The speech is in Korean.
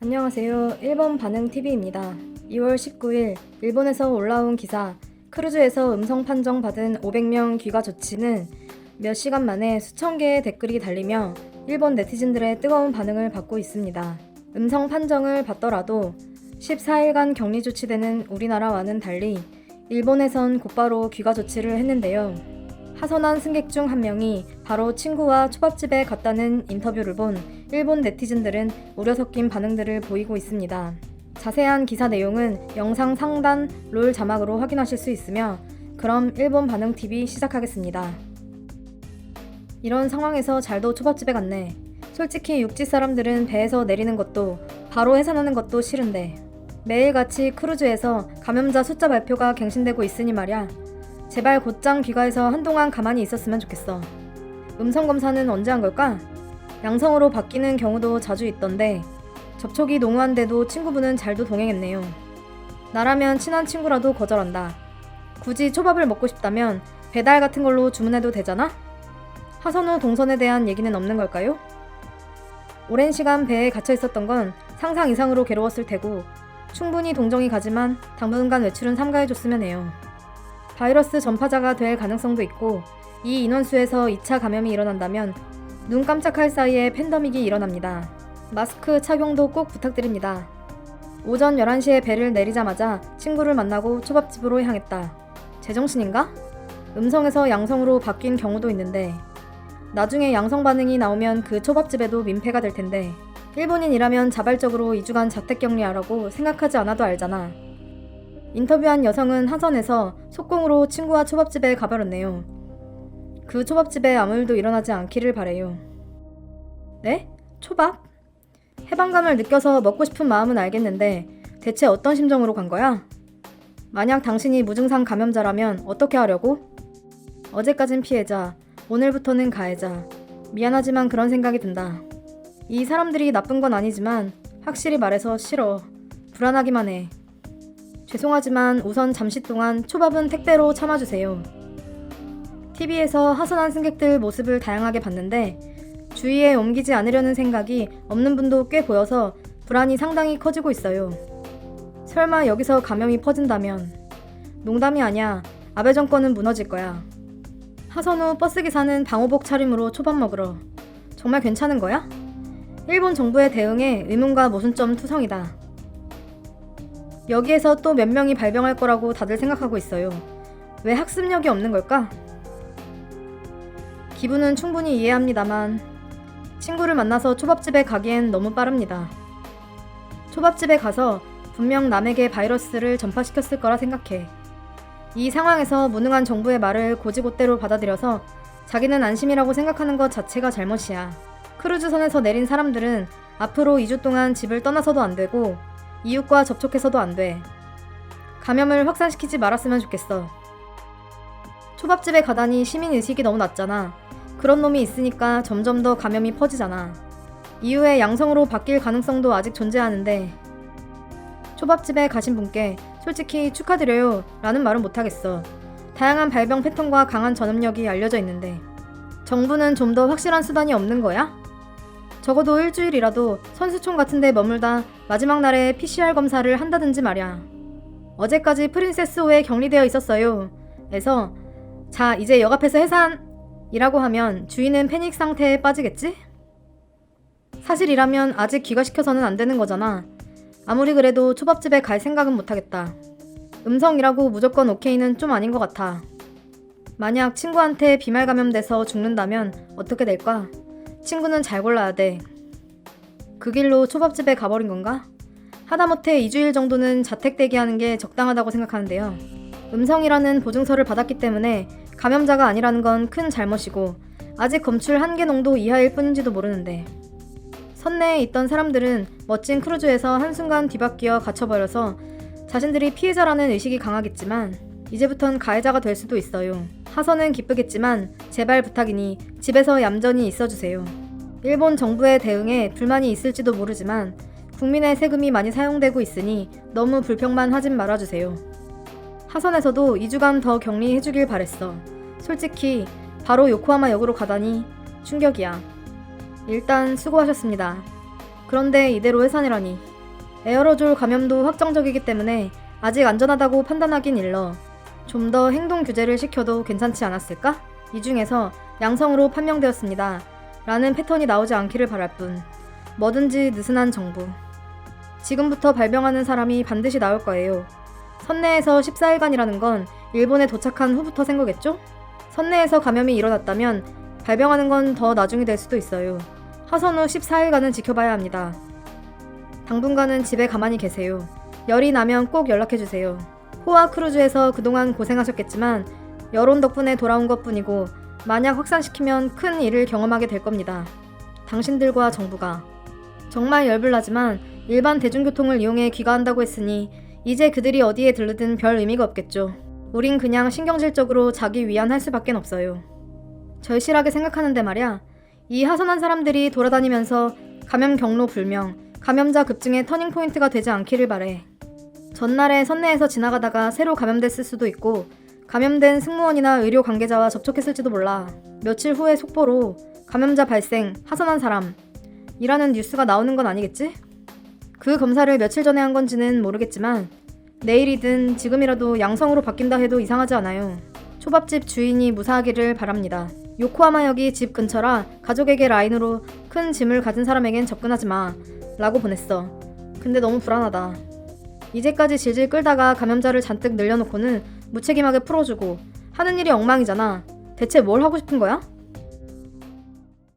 안녕하세요. 일본 반응TV입니다. 2월 19일 일본에서 올라온 기사 크루즈에서 음성 판정 받은 500명 귀가 조치는 몇 시간 만에 수천 개의 댓글이 달리며 일본 네티즌들의 뜨거운 반응을 받고 있습니다. 음성 판정을 받더라도 14일간 격리 조치되는 우리나라와는 달리 일본에선 곧바로 귀가 조치를 했는데요. 하선한 승객 중 한 명이 바로 친구와 초밥집에 갔다는 인터뷰를 본 일본 네티즌들은 우려 섞인 반응들을 보이고 있습니다. 자세한 기사 내용은 영상 상단 롤 자막으로 확인하실 수 있으며 그럼 일본 반응TV 시작하겠습니다. 이런 상황에서 잘도 초밥집에 갔네. 솔직히 육지 사람들은 배에서 내리는 것도 바로 해산하는 것도 싫은데 매일같이 크루즈에서 감염자 숫자 발표가 갱신되고 있으니 말야. 제발 곧장 귀가해서 한동안 가만히 있었으면 좋겠어. 음성검사는 언제 한 걸까? 양성으로 바뀌는 경우도 자주 있던데 접촉이 농후한데도 친구분은 잘도 동행했네요. 나라면 친한 친구라도 거절한다. 굳이 초밥을 먹고 싶다면 배달 같은 걸로 주문해도 되잖아? 하선 후 동선에 대한 얘기는 없는 걸까요? 오랜 시간 배에 갇혀 있었던 건 상상 이상으로 괴로웠을 테고 충분히 동정이 가지만 당분간 외출은 삼가해줬으면 해요. 바이러스 전파자가 될 가능성도 있고 이 인원수에서 2차 감염이 일어난다면 눈 깜짝할 사이에 팬데믹이 일어납니다. 마스크 착용도 꼭 부탁드립니다. 오전 11시에 배를 내리자마자 친구를 만나고 초밥집으로 향했다. 제정신인가? 음성에서 양성으로 바뀐 경우도 있는데 나중에 양성 반응이 나오면 그 초밥집에도 민폐가 될 텐데 일본인이라면 자발적으로 2주간 자택격리하라고 생각하지 않아도 알잖아. 인터뷰한 여성은 하선에서 속공으로 친구와 초밥집에 가버렸네요. 그 초밥집에 아무 일도 일어나지 않기를 바래요. 네? 초밥? 해방감을 느껴서 먹고 싶은 마음은 알겠는데 대체 어떤 심정으로 간 거야? 만약 당신이 무증상 감염자라면 어떻게 하려고? 어제까진 피해자, 오늘부터는 가해자. 미안하지만 그런 생각이 든다. 이 사람들이 나쁜 건 아니지만 확실히 말해서 싫어. 불안하기만 해. 죄송하지만 우선 잠시 동안 초밥은 택배로 참아주세요. TV에서 하선한 승객들 모습을 다양하게 봤는데 주위에 옮기지 않으려는 생각이 없는 분도 꽤 보여서 불안이 상당히 커지고 있어요. 설마 여기서 감염이 퍼진다면 농담이 아니야. 아베 정권은 무너질 거야. 하선 후 버스기사는 방호복 차림으로 초밥 먹으러. 정말 괜찮은 거야? 일본 정부의 대응에 의문과 모순점 투성이다. 여기에서 또 몇 명이 발병할 거라고 다들 생각하고 있어요. 왜 학습력이 없는 걸까? 기분은 충분히 이해합니다만 친구를 만나서 초밥집에 가기엔 너무 빠릅니다. 초밥집에 가서 분명 남에게 바이러스를 전파시켰을 거라 생각해. 이 상황에서 무능한 정부의 말을 고지고대로 받아들여서 자기는 안심이라고 생각하는 것 자체가 잘못이야. 크루즈선에서 내린 사람들은 앞으로 2주 동안 집을 떠나서도 안 되고 이웃과 접촉해서도 안 돼. 감염을 확산시키지 말았으면 좋겠어. 초밥집에 가다니 시민의식이 너무 낮잖아. 그런 놈이 있으니까 점점 더 감염이 퍼지잖아. 이후에 양성으로 바뀔 가능성도 아직 존재하는데 초밥집에 가신 분께 솔직히 축하드려요 라는 말은 못하겠어. 다양한 발병 패턴과 강한 전염력이 알려져 있는데 정부는 좀 더 확실한 수단이 없는 거야? 적어도 일주일이라도 선수촌 같은 데 머물다 마지막 날에 PCR 검사를 한다든지 말야. 어제까지 프린세스호에 격리되어 있었어요. 에서 자 이제 역 앞에서 해산! 이라고 하면 주인은 패닉 상태에 빠지겠지? 사실이라면 아직 귀가시켜서는 안 되는 거잖아. 아무리 그래도 초밥집에 갈 생각은 못하겠다. 음성이라고 무조건 오케이는 좀 아닌 것 같아. 만약 친구한테 비말 감염돼서 죽는다면 어떻게 될까? 친구는 잘 골라야 돼. 그 길로 초밥집에 가버린 건가? 하다못해 2주일 정도는 자택 대기하는 게 적당하다고 생각하는데요. 음성이라는 보증서를 받았기 때문에 감염자가 아니라는 건 큰 잘못이고 아직 검출 한계 농도 이하일 뿐인지도 모르는데 선내에 있던 사람들은 멋진 크루즈에서 한순간 뒤바뀌어 갇혀버려서 자신들이 피해자라는 의식이 강하겠지만 이제부턴 가해자가 될 수도 있어요. 하선은 기쁘겠지만 제발 부탁이니 집에서 얌전히 있어주세요. 일본 정부의 대응에 불만이 있을지도 모르지만 국민의 세금이 많이 사용되고 있으니 너무 불평만 하진 말아주세요. 하선에서도 2주간 더 격리해주길 바랬어. 솔직히 바로 요코하마 역으로 가다니 충격이야. 일단 수고하셨습니다. 그런데 이대로 해산이라니. 에어로졸 감염도 확정적이기 때문에 아직 안전하다고 판단하긴 일러 좀 더 행동 규제를 시켜도 괜찮지 않았을까? 이 중에서 양성으로 판명되었습니다. 라는 패턴이 나오지 않기를 바랄 뿐. 뭐든지 느슨한 정부. 지금부터 발병하는 사람이 반드시 나올 거예요. 선내에서 14일간이라는 건 일본에 도착한 후부터 센 거겠죠? 선내에서 감염이 일어났다면 발병하는 건 더 나중이 될 수도 있어요. 하선 후 14일간은 지켜봐야 합니다. 당분간은 집에 가만히 계세요. 열이 나면 꼭 연락해주세요. 호아 크루즈에서 그동안 고생하셨겠지만 여론 덕분에 돌아온 것뿐이고 만약 확산시키면 큰 일을 경험하게 될 겁니다. 당신들과 정부가. 정말 열불나지만 일반 대중교통을 이용해 귀가한다고 했으니 이제 그들이 어디에 들르든 별 의미가 없겠죠. 우린 그냥 신경질적으로 자기 위안할 수밖에 없어요. 절실하게 생각하는데 말야, 이 하선한 사람들이 돌아다니면서 감염 경로 불명, 감염자 급증의 터닝포인트가 되지 않기를 바래. 전날에 선내에서 지나가다가 새로 감염됐을 수도 있고 감염된 승무원이나 의료 관계자와 접촉했을지도 몰라. 며칠 후에 속보로 감염자 발생, 하선한 사람 이라는 뉴스가 나오는 건 아니겠지? 그 검사를 며칠 전에 한 건지는 모르겠지만 내일이든 지금이라도 양성으로 바뀐다 해도 이상하지 않아요. 초밥집 주인이 무사하기를 바랍니다. 요코하마역이 집 근처라 가족에게 라인으로 큰 짐을 가진 사람에겐 접근하지 마 라고 보냈어. 근데 너무 불안하다. 이제까지 질질 끌다가 감염자를 잔뜩 늘려놓고는 무책임하게 풀어주고 하는 일이 엉망이잖아. 대체 뭘 하고 싶은 거야?